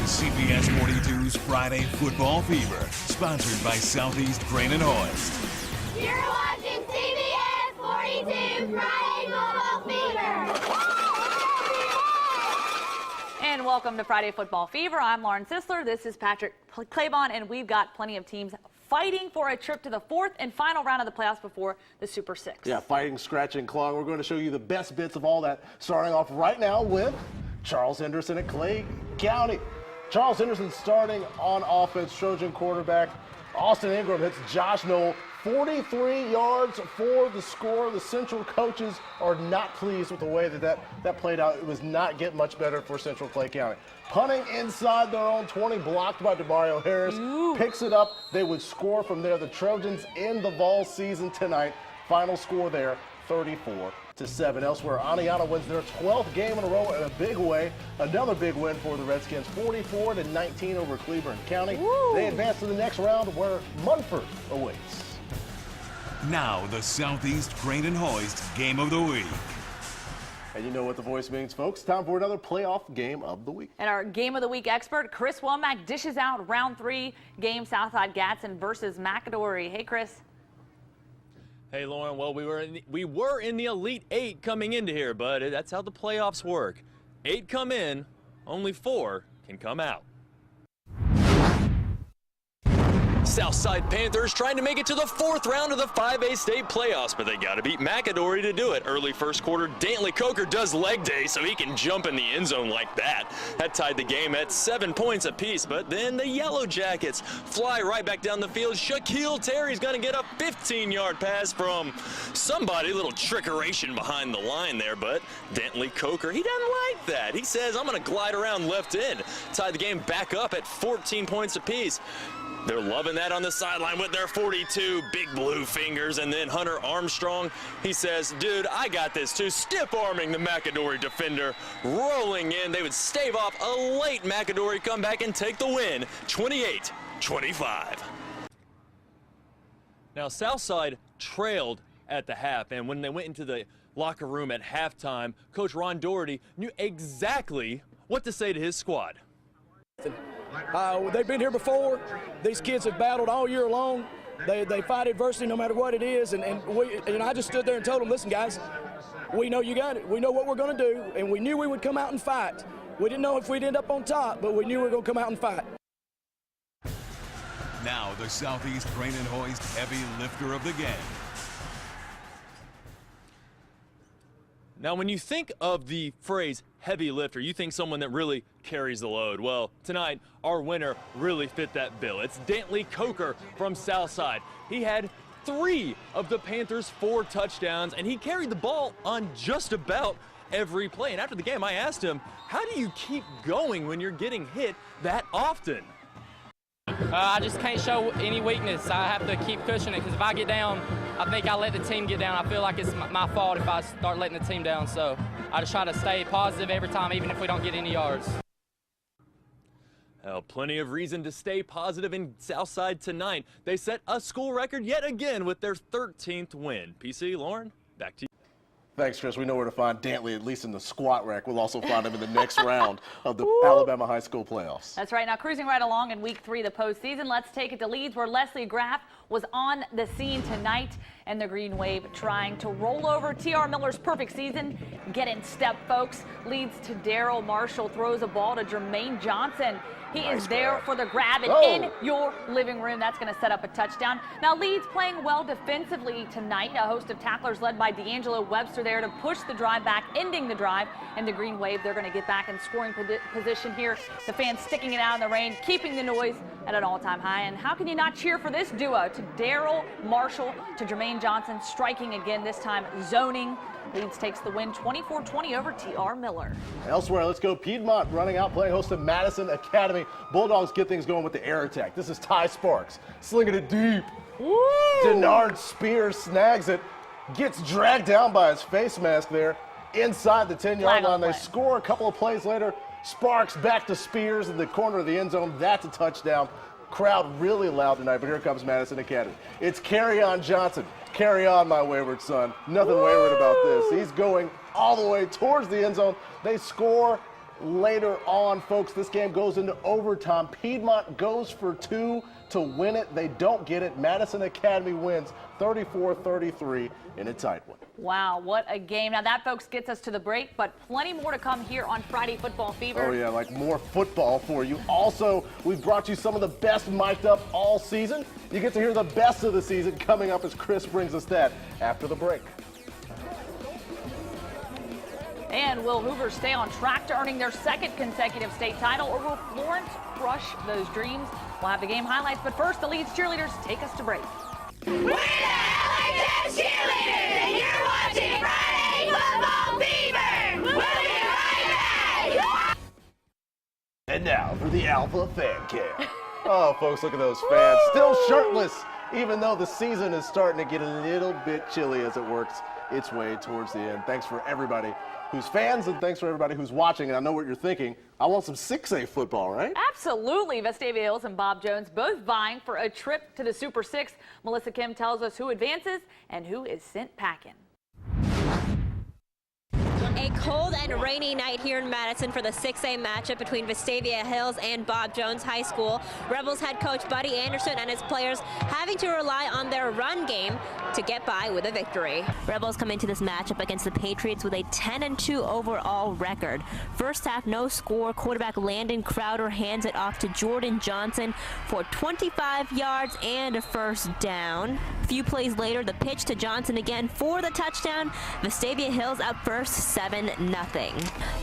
CBS 42's Friday Football Fever, sponsored by Southeast Crane and Hoist. You're watching CBS 42 Friday Football Fever. And welcome to Friday Football Fever. I'm Lauren Sisler. This is Patrick Claybon, and we've got plenty of teams fighting for a trip to the fourth and final round of the playoffs before the Super Six. Yeah, fighting, scratching, clawing. We're going to show you the best bits of all that, starting off right now with Charles Henderson at Clay County. Charles Henderson starting on offense, Trojan quarterback. Austin Ingram hits Josh Knoll, 43 yards for the score. The Central coaches are not pleased with the way that played out. It was not getting much better for Central Clay County. Punting inside their own 20, blocked by DeMario Harris. Picks it up. They would score from there. The Trojans in the Vol season tonight. Final score there, 34-7. Elsewhere, Aniana wins their 12th game in a row in a big way. Another big win for the Redskins, 44-19 over Cleveland County. They advance to the next round where Munford awaits. Now the Southeast Crane and Hoist Game of the Week. And you know what the voice means, folks. Time for another playoff game of the week. And our Game of the Week expert, Chris Womack, dishes out round 3 game Southside Gadsden versus McAdory. Hey, Chris. Hey, Lauren. Well, we were in the Elite 8 coming into here, but that's how the playoffs work. 8 come in, only 4 can come out. Southside Panthers trying to make it to the 4th round of the 5A state playoffs, but they got to beat McAdory to do it. Early first quarter, Dantley Coker does leg day so he can jump in the end zone like that. That tied the game at 7 points apiece, but then the Yellow Jackets fly right back down the field. Shaquille Terry's going to get a 15-yard pass from somebody. A little trickeration behind the line there, but Dantley Coker, he doesn't like that. He says, I'm going to glide around left in. Tied the game back up at 14 points apiece. They're loving that on the sideline with their 42 big blue fingers. And then Hunter Armstrong, he says, dude, I got this too. Stiff arming the McAdory defender, rolling in. They would stave off a late McAdory comeback and take the win, 28-25. Now, Southside trailed at the half, and when they went into the locker room at halftime, Coach Ron Doherty knew exactly what to say to his squad. They've been here before. These kids have battled all year long. They fight adversity no matter what it is. And I just stood there and told them, listen, guys, we know you got it. We know what we're going to do. And we knew we would come out and fight. We didn't know if we'd end up on top, but we knew we were going to come out and fight. Now the Southeast Crane and Hoist heavy lifter of the game. Now, when you think of the phrase heavy lifter, you think someone that really carries the load. Well, tonight, our winner really fit that bill. It's Dantley Coker from Southside. He had 3 of the Panthers' 4 touchdowns, and he carried the ball on just about every play. And after the game, I asked him, how do you keep going when you're getting hit that often? I just can't show any weakness. I have to keep pushing it because if I get down, I think I let the team get down. I feel like it's my fault if I start letting the team down. So I just try to stay positive every time, even if we don't get any yards. Plenty of reason to stay positive in Southside tonight. They set a school record yet again with their 13th win. PC, Lauren, back to you. Thanks, Chris. We know where to find Dantley, at least in the squat rack. We'll also find him in the next round of the Alabama High School playoffs. That's right. Now, cruising right along in week 3 of the postseason, let's take it to Leeds, where Leslie Graff was on the scene tonight, and the Green Wave trying to roll over T.R. Miller's perfect season. Get in step, folks. Leads to Daryl Marshall, throws a ball to Jermaine Johnson. He is there for the grab and in your living room. That's going to set up a touchdown. Now, Leeds playing well defensively tonight. A host of tacklers led by D'Angelo Webster there to push the drive back, ending the drive. And the Green Wave, they're going to get back in scoring position here. The fans sticking it out in the rain, keeping the noise at an all-time high. And how can you not cheer for this duo? To Daryl Marshall, to Jermaine Johnson, striking again, this time zoning. Leeds takes the win 24-20 over T.R. Miller. Elsewhere, let's go Piedmont running out, playing host to Madison Academy. Bulldogs get things going with the air attack. This is Ty Sparks, slinging it deep. Denard Spears snags it, gets dragged down by his face mask there inside the 10-yard line. They score a couple of plays later. Sparks back to Spears in the corner of the end zone. That's a touchdown. Crowd really loud tonight, but here comes Madison Academy. It's Carry-On Johnson. Carry on, my wayward son. Nothing wayward about this. He's going all the way towards the end zone. They score later on, folks. This game goes into overtime. Piedmont goes for 2 to win it. They don't get it. Madison Academy wins 34-33 in a tight one. Wow, what a game. Now that, folks, gets us to the break, but plenty more to come here on Friday Football Fever. Oh, yeah, like more football for you. Also, we've brought you some of the best mic'd up all season. You get to hear the best of the season coming up as Chris brings us that after the break. And will Hoover stay on track to earning their second consecutive state title, or will Florence crush those dreams? We'll have the game highlights, but first, the Leeds cheerleaders take us to break. We're the LHS cheerleaders, and you're watching Friday Football Fever. We'll be right back. And now for the Alpha Fan Cam. Oh, folks, look at those fans. Still shirtless, even though the season is starting to get a little bit chilly as it works its way towards the end. Thanks for everybody who's fans, and thanks for everybody who's watching. And I know what you're thinking. I want some 6A football, right? Absolutely. Vestavia Hills and Bob Jones both vying for a trip to the Super 6. Melissa Kim tells us who advances and who is sent packing. A cold and rainy night here in Madison for the 6A matchup between Vestavia Hills and Bob Jones High School. Rebels head coach Buddy Anderson and his players having to rely on their run game to get by with a victory. Rebels come into this matchup against the Patriots with a 10-2 overall record. First half, no score. Quarterback Landon Crowder hands it off to Jordan Johnson for 25 yards and a first down. A few plays later, the pitch to Johnson again for the touchdown. Vestavia Hills up first 7-0.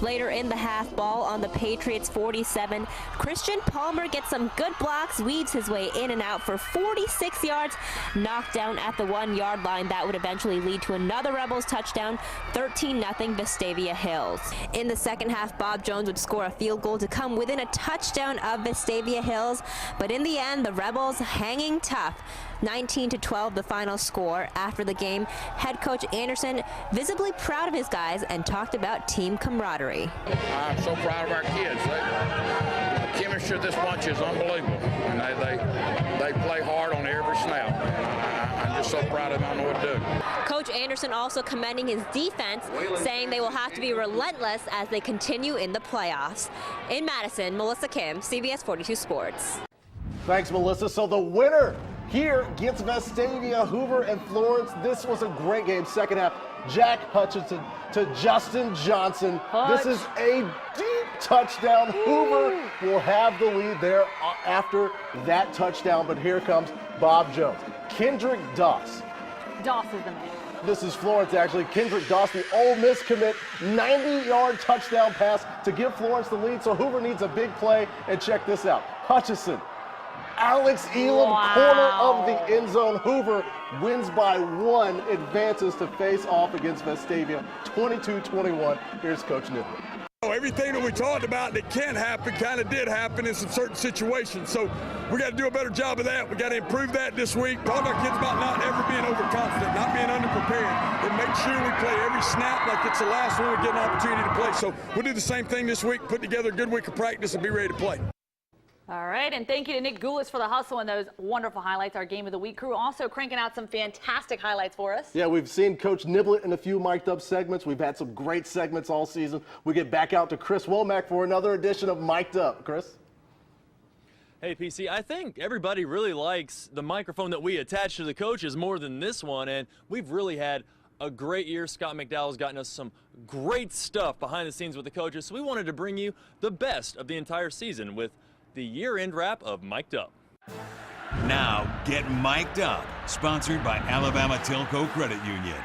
Later in the half, ball on the Patriots 47. Christian Palmer gets some good blocks, weaves his way in and out for 46 yards, knocked down at the 1-yard line. That would eventually lead to another Rebels touchdown, 13-0 Vestavia Hills. In the second half, Bob Jones would score a field goal to come within a touchdown of Vestavia Hills, but in the end, the Rebels hanging tough. 19-12 the final score. After the game, head coach Anderson visibly proud of his guys and talked about team camaraderie. I'm so proud of our kids. The chemistry of this bunch is unbelievable, and they play hard on every snap. And I'm just so proud of them. I know what to do. Coach Anderson also commending his defense, saying they will have to be relentless as they continue in the playoffs. In Madison, Melissa Kim, CBS 42 Sports. Thanks, Melissa. So the winner here gets Vestavia, Hoover, and Florence. This was a great game. Second half, Jack Hutchinson to Justin Johnson. This is a deep touchdown. Hoover will have the lead there after that touchdown, but here comes Bob Jones. Kendrick Doss. Doss is the man. This is Florence, actually. Kendrick Doss, the Ole Miss commit, 90-yard touchdown pass to give Florence the lead, so Hoover needs a big play, and check this out. Hutchinson, Alex Elam, corner of the end zone. Hoover wins by 1, advances to face off against Vestavia, 22-21. Here's Coach Niblett. Everything that we talked about that can happen kind of did happen in some certain situations. So we got to do a better job of that. We got to improve that this week. Talk to our kids about not ever being overconfident, not being underprepared, and make sure we play every snap like it's the last one we get an opportunity to play. So we'll do the same thing this week, put together a good week of practice and be ready to play. All right, and thank you to Nick Goulis for the hustle and those wonderful highlights. Our Game of the Week crew also cranking out some fantastic highlights for us. Yeah, we've seen Coach Niblett in a few mic'd up segments. We've had some great segments all season. We get back out to Chris Womack for another edition of Mic'd Up. Chris? Hey, PC, I think everybody really likes the microphone that we attach to the coaches more than this one, and we've really had a great year. Scott McDowell's gotten us some great stuff behind the scenes with the coaches, so we wanted to bring you the best of the entire season with the year-end wrap of Mic'd Up. Now get Mic'd Up, sponsored by Alabama Telco Credit Union.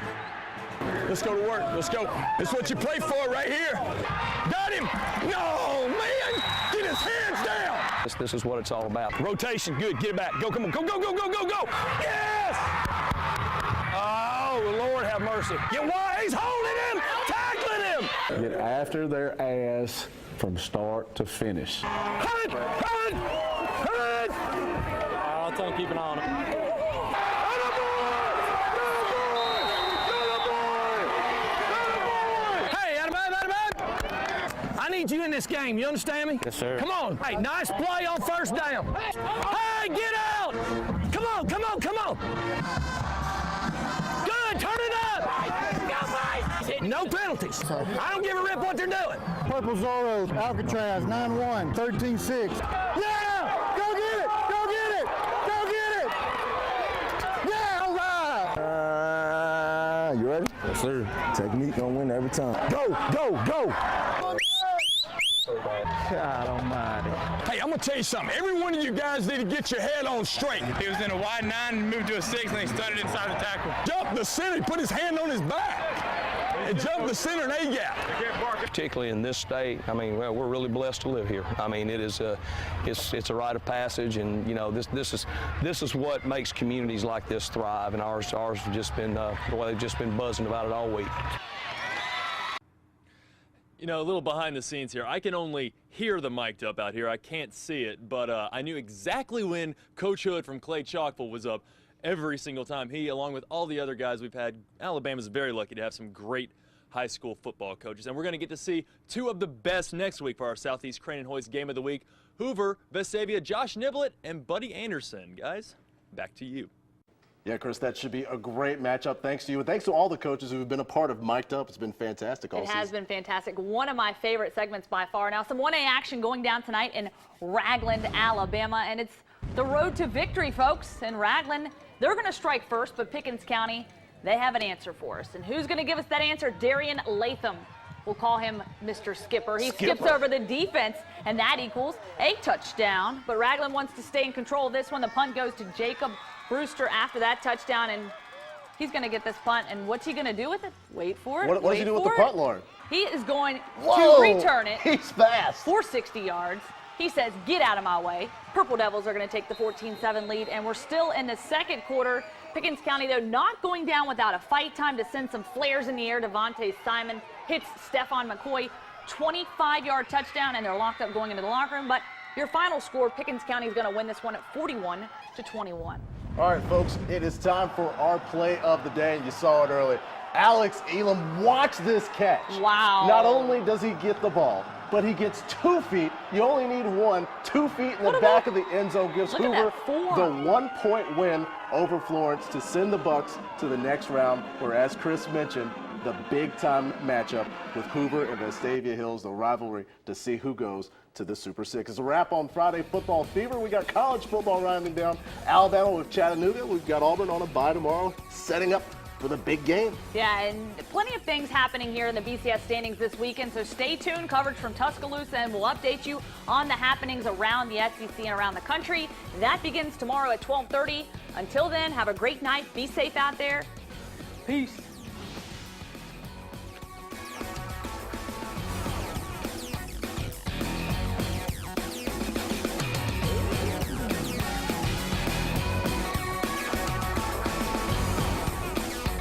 Let's go to work. Let's go. It's what you play for right here. Got him. No, man. Get his hands down. This is what it's all about. Rotation, good. Get it back. Go, come on. Go, go, go, go, go, go. Yes! Oh, Lord have mercy. Get wide. He's holding him. Tackling him. Get after their ass from start to finish. Hunt! Hunt! Hunt! I'll tell him keep an eye on him. I need you in this game. You understand me? Yes, sir. Come on. Hey, nice play on first down. Hey, get out! Come on, come on, come on. Good, turn it up. No penalties. I don't give a rip what they're doing. Purple Zorro, Alcatraz, 9-1, 13-6. Yeah! Go get it! Go get it! Go get it! Yeah, all right! You ready? Yes, sir. Technique gonna win every time. Go, go, go! God almighty. Hey, I'm going to tell you something. Every one of you guys need to get your head on straight. He was in a wide 9 and moved to a 6, and he started inside the tackle. Jumped the center, he put his hand on his back, and jumped the center and A-gap. Particularly in this state, I mean, well, we're really blessed to live here. I mean, it is it's a rite of passage, and you know, this is what makes communities like this thrive, and ours have just been well, they've just been buzzing about it all week. You know, a little behind the scenes here. I can only hear the mic'd up out here. I can't see it, but I knew exactly when Coach Hood from Clay Chalkville was up every single time. He, along with all the other guys we've had, Alabama's very lucky to have some great high school football coaches. And we're going to get to see two of the best next week for our Southeast Crane and Hoist Game of the Week. Hoover, Vestavia, Josh Niblett, and Buddy Anderson. Guys, back to you. Yeah, Chris, that should be a great matchup. Thanks to you, and thanks to all the coaches who've been a part of Mic'd Up. It's been fantastic all season. It has been fantastic. One of my favorite segments by far. Now, some 1A action going down tonight in Ragland, Alabama, and it's the road to victory, folks. In Ragland, they're going to strike first, but Pickens County, they have an answer for us. And who's going to give us that answer? Darian Latham. We'll call him Mr. Skipper. He skips over the defense, and that equals a touchdown. But Ragland wants to stay in control of this one. The punt goes to Jacob Brewster after that touchdown, and he's going to get this punt. And what's he going to do with it? Wait for it. What does he do with the punt, Lauren? He is going Whoa, to return it. He's fast. For 60 yards. He says, get out of my way. Purple Devils are going to take the 14-7 lead, and we're still in the second quarter. Pickens County, though, not going down without a fight. Time to send some flares in the air. Devontae Simon hits Stephon McCoy. 25-yard touchdown, and they're locked up going into the locker room. But your final score, Pickens County is going to win this one at 41-21. All right, folks, it is time for our play of the day, and you saw it early. Alex Elam, watch this catch. Wow. Not only does he get the ball, but he gets 2 feet. You only need 1. 2 feet in the back of the end zone gives Hoover the 1-point win over Florence to send the Bucks to the next round, where, as Chris mentioned, the big-time matchup with Hoover and Vestavia Hills, the rivalry to see who goes to the Super 6. It's a wrap on Friday Football Fever. We got college football rounding down Alabama with Chattanooga. We've got Auburn on a bye tomorrow, setting up for the big game. Yeah, and plenty of things happening here in the BCS standings this weekend, so stay tuned. Coverage from Tuscaloosa, and we'll update you on the happenings around the SEC and around the country. That begins tomorrow at 12:30. Until then, have a great night. Be safe out there. Peace.